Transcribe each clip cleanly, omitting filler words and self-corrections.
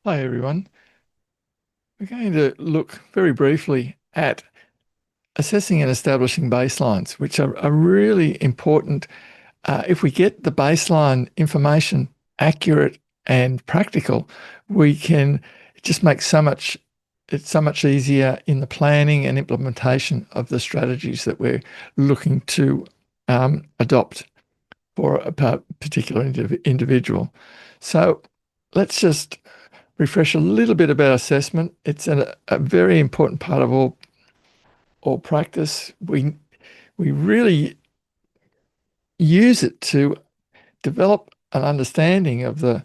Hi everyone. We're going to look very briefly at assessing and establishing baselines, which are really important. If we get the baseline information accurate and practical, we can just make it's so much easier in the planning and implementation of the strategies that we're looking to adopt for a particular individual. So let's just refresh a little bit about assessment. It's a very important part of all practice. We really use it to develop an understanding of the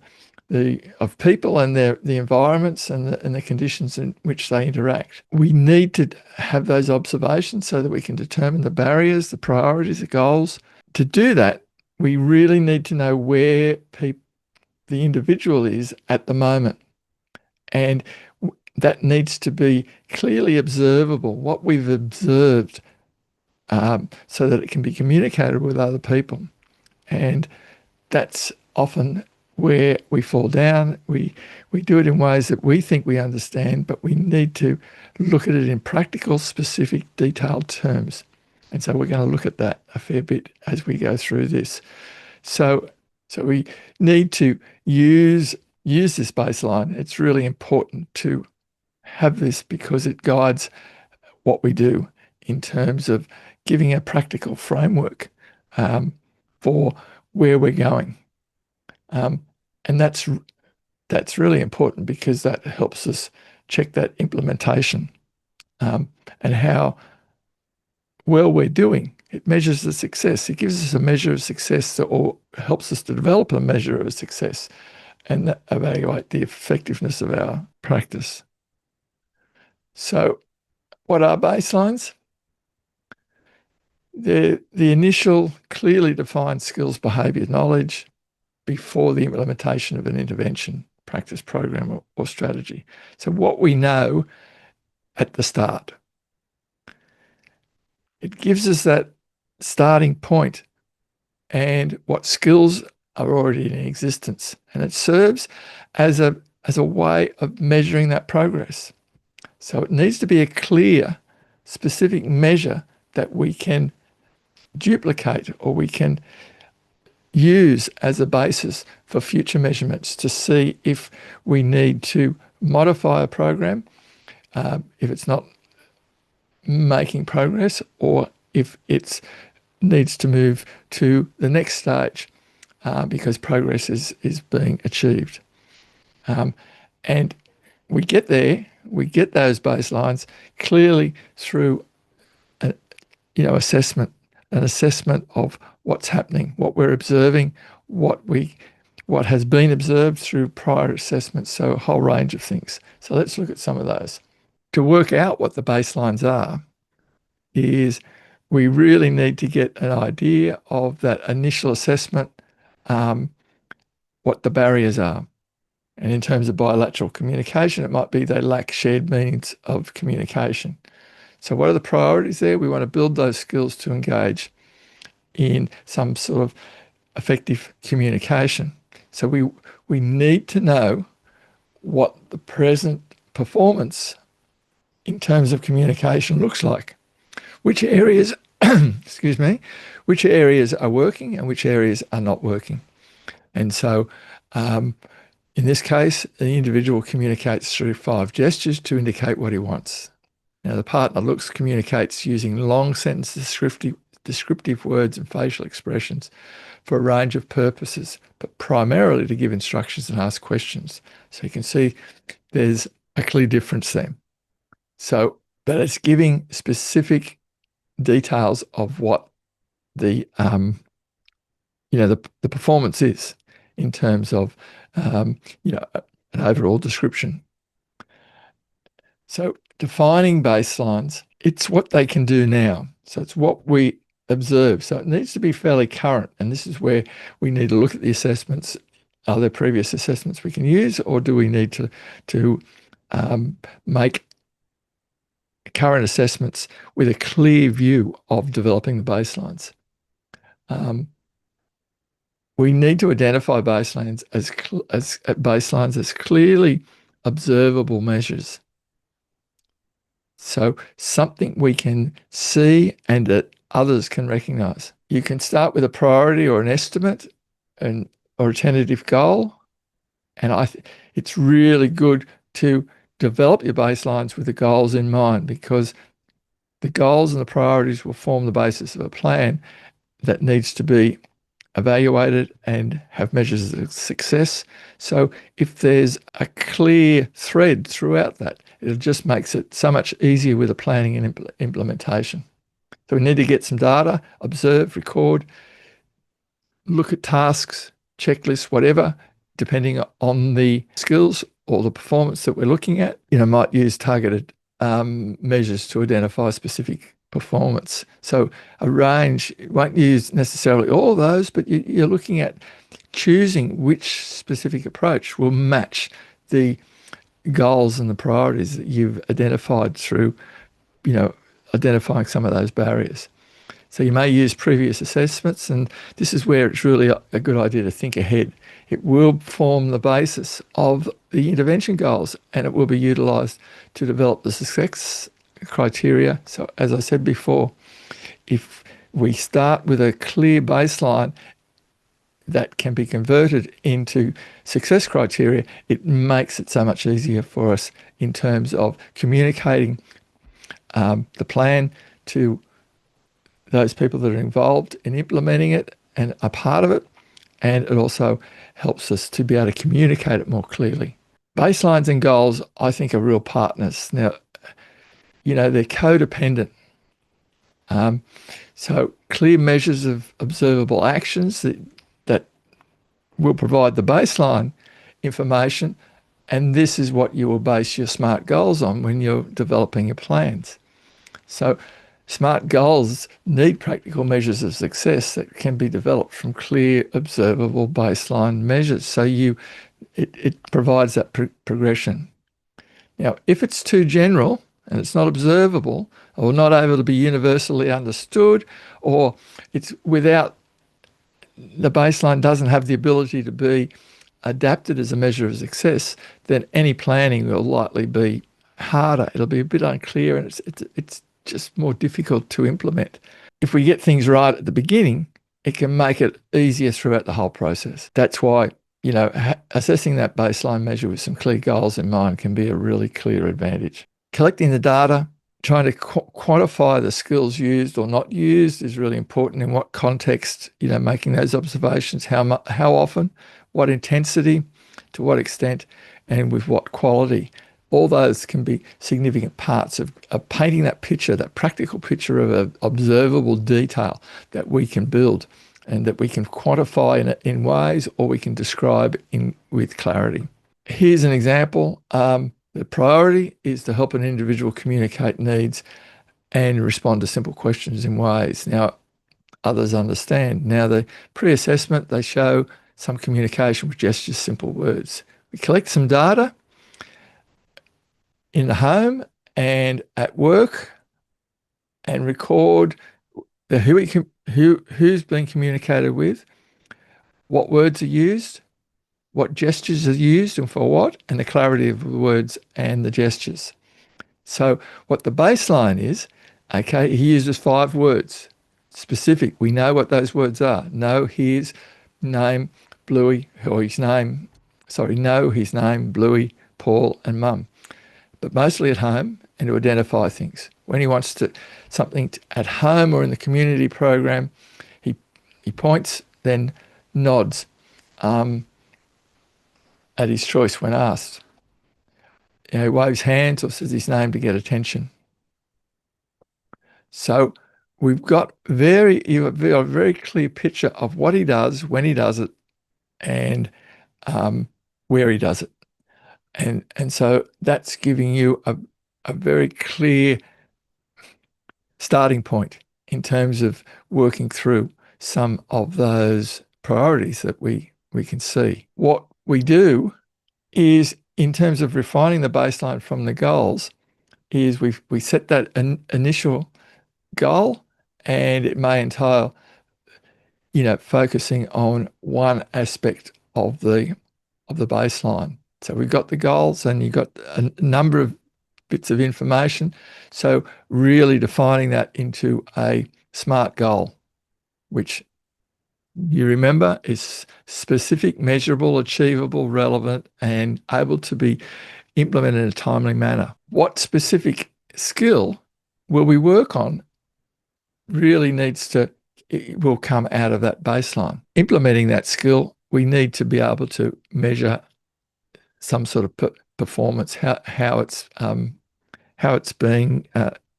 of people and the environments and the conditions in which they interact. We need to have those observations so that we can determine the barriers, the priorities, the goals. To do that, we really need to know where the individual is at the moment. And that needs to be clearly observable, what we've observed, so that it can be communicated with other people. And that's often where we fall down. We do it in ways that we think we understand, but we need to look at it in practical, specific, detailed terms. And so we're going to look at that a fair bit as we go through this. So, so we need to use this baseline. It's really important to have this because it guides what we do in terms of giving a practical framework for where we're going. And that's really important because that helps us check that implementation and how well we're doing. It measures the success. It gives us a measure of success or helps us to develop a measure of success and evaluate the effectiveness of our practice. So what are baselines? They're the initial clearly defined skills, behaviour, knowledge before the implementation of an intervention, practice program or strategy. So what we know at the start. It gives us that starting point and what skills are already in existence. And it serves as a way of measuring that progress. So it needs to be a clear, specific measure that we can duplicate or we can use as a basis for future measurements to see if we need to modify a program, if it's not making progress, or if it needs to move to the next stage because progress is being achieved. And we get there, we get those baselines clearly through assessment, an assessment of what's happening, what we're observing, what has been observed through prior assessments, so a whole range of things. So let's look at some of those. To work out what the baselines are is we really need to get an idea of that initial assessment, what the barriers are. And in terms of bilateral communication, it might be they lack shared means of communication. So what are the priorities there? We want to build those skills to engage in some sort of effective communication. So we need to know what the present performance in terms of communication looks like. Which areas, excuse me, which areas are working and which areas are not working. And so in this case, the individual communicates through 5 gestures to indicate what he wants. Now, the partner communicates using long sentence descriptive words and facial expressions for a range of purposes, but primarily to give instructions and ask questions. So you can see there's a clear difference there. So, but it's giving specific details of what the performance is in terms of an overall description. So defining baselines, it's what they can do now. So it's what we observe. So it needs to be fairly current. And this is where we need to look at the assessments. Are there previous assessments we can use, or do we need to make current assessments with a clear view of developing the baselines? We need to identify baselines as clearly observable measures. So something we can see and that others can recognize. You can start with a priority or an estimate or a tentative goal. And it's really good to develop your baselines with the goals in mind, because the goals and the priorities will form the basis of a plan that needs to be evaluated and have measures of success. So if there's a clear thread throughout that, it just makes it so much easier with the planning and implementation. So we need to get some data, observe, record, look at tasks, checklists, whatever, depending on the skills or the performance that we're looking at. Might use targeted measures to identify specific performance. So a range, won't use necessarily all of those, but you're looking at choosing which specific approach will match the goals and the priorities that you've identified through, identifying some of those barriers. So you may use previous assessments, and this is where it's really a good idea to think ahead. It will form the basis of the intervention goals, and it will be utilised to develop the success criteria. So as I said before, if we start with a clear baseline that can be converted into success criteria, it makes it so much easier for us in terms of communicating the plan to those people that are involved in implementing it and are part of it. And it also helps us to be able to communicate it more clearly. Baselines and goals, I think, are real partners. Now, they're codependent. So clear measures of observable actions that will provide the baseline information, and this is what you will base your SMART goals on when you're developing your plans. So SMART goals need practical measures of success that can be developed from clear, observable baseline measures. So it provides that progression. Now, if it's too general and it's not observable or not able to be universally understood, or it's without, the baseline doesn't have the ability to be adapted as a measure of success, then any planning will likely be harder. It'll be a bit unclear, and it's just more difficult to implement. If we get things right at the beginning, it can make it easier throughout the whole process. That's why, assessing that baseline measure with some clear goals in mind can be a really clear advantage. Collecting the data, trying to quantify the skills used or not used is really important. In what context, making those observations, how often, what intensity, to what extent, and with what quality. All those can be significant parts of painting that picture, that practical picture of an observable detail that we can build and that we can quantify in ways, or we can describe with clarity. Here's an example. The priority is to help an individual communicate needs and respond to simple questions in ways now others understand. Now, the pre-assessment, they show some communication with gestures, simple words. We collect some data in the home and at work and record who's been communicated with, what words are used, what gestures are used and for what, and the clarity of the words and the gestures. So what the baseline is, okay, he uses 5 words, specific. We know what those words are. Know his name, Bluey, or his name, Bluey, Paul, and Mum. But mostly at home, and to identify things. When he wants something at home or in the community program, he points, then nods at his choice when asked. He waves hands or says his name to get attention. So we've got a very clear picture of what he does, when he does it, and where he does it. And so that's giving you a very clear starting point in terms of working through some of those priorities that we can see. What we do is, in terms of refining the baseline from the goals, is we set that initial goal, and it may entail, focusing on one aspect of the baseline. So we've got the goals and you've got a number of bits of information. So really defining that into a SMART goal, which you remember is specific, measurable, achievable, relevant, and able to be implemented in a timely manner. What specific skill will we work on really it will come out of that baseline. Implementing that skill, we need to be able to measure some sort of performance, how it's being,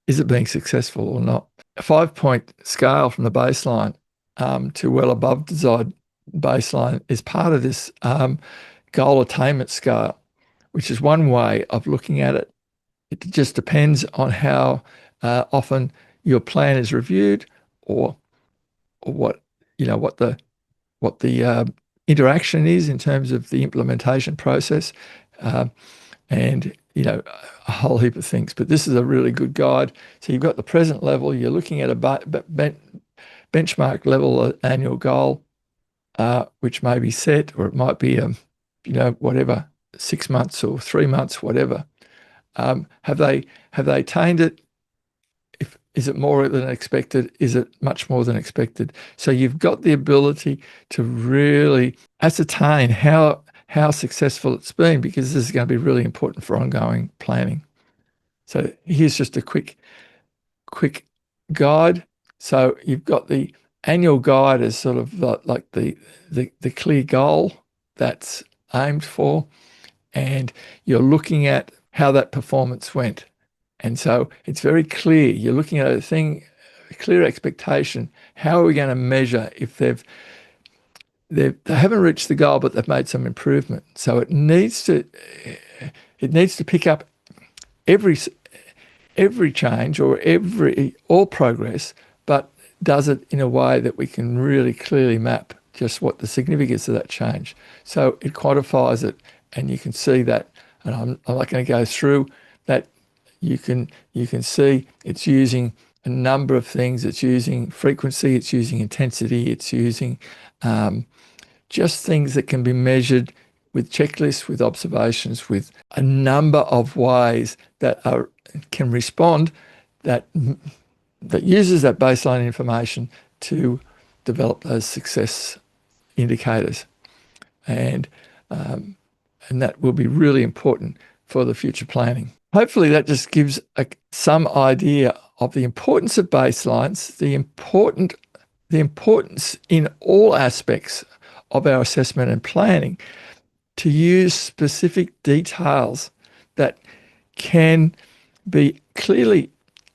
is it being successful or not? A 5-point scale from the baseline to well above desired baseline is part of this goal attainment scale, which is one way of looking at it. It just depends on how often your plan is reviewed, or what the interaction is in terms of the implementation process, and a whole heap of things. But this is a really good guide. So you've got the present level. You're looking at a benchmark level annual goal, which may be set, or it might be whatever, 6 months or 3 months, whatever. Have they attained it? Is it more than expected? Is it much more than expected? So you've got the ability to really ascertain how successful it's been, because this is going to be really important for ongoing planning. So here's just a quick guide. So you've got the annual guide as sort of like the clear goal that's aimed for, and you're looking at how that performance went. And so it's very clear. You're looking at a clear expectation. How are we going to measure if they haven't reached the goal, but they've made some improvement? So it needs to pick up every change or all progress, but does it in a way that we can really clearly map just what the significance of that change. So it quantifies it, and you can see that. And I'm not going to go through that. You can see it's using a number of things. It's using frequency, it's using intensity, it's using just things that can be measured with checklists, with observations, with a number of ways that can respond, that uses that baseline information to develop those success indicators. And that will be really important for the future planning. Hopefully that just gives some idea of the importance of baselines, the importance in all aspects of our assessment and planning, to use specific details that can be clearly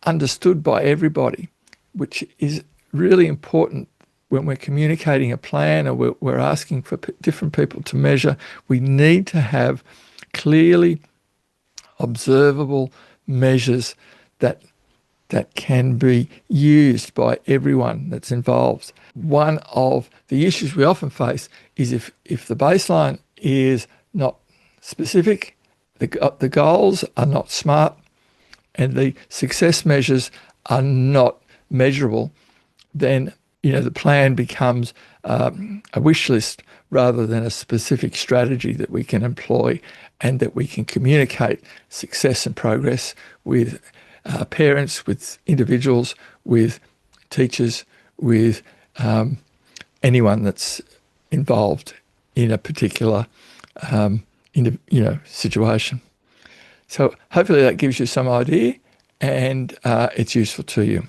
understood by everybody, which is really important when we're communicating a plan, or we're asking for different people to measure. We need to have clearly observable measures that can be used by everyone that's involved. One of the issues we often face is if the baseline is not specific, the goals are not SMART, and the success measures are not measurable, then the plan becomes a wish list rather than a specific strategy that we can employ, and that we can communicate success and progress with parents, with individuals, with teachers, with anyone that's involved in a particular situation. So hopefully that gives you some idea, and it's useful to you.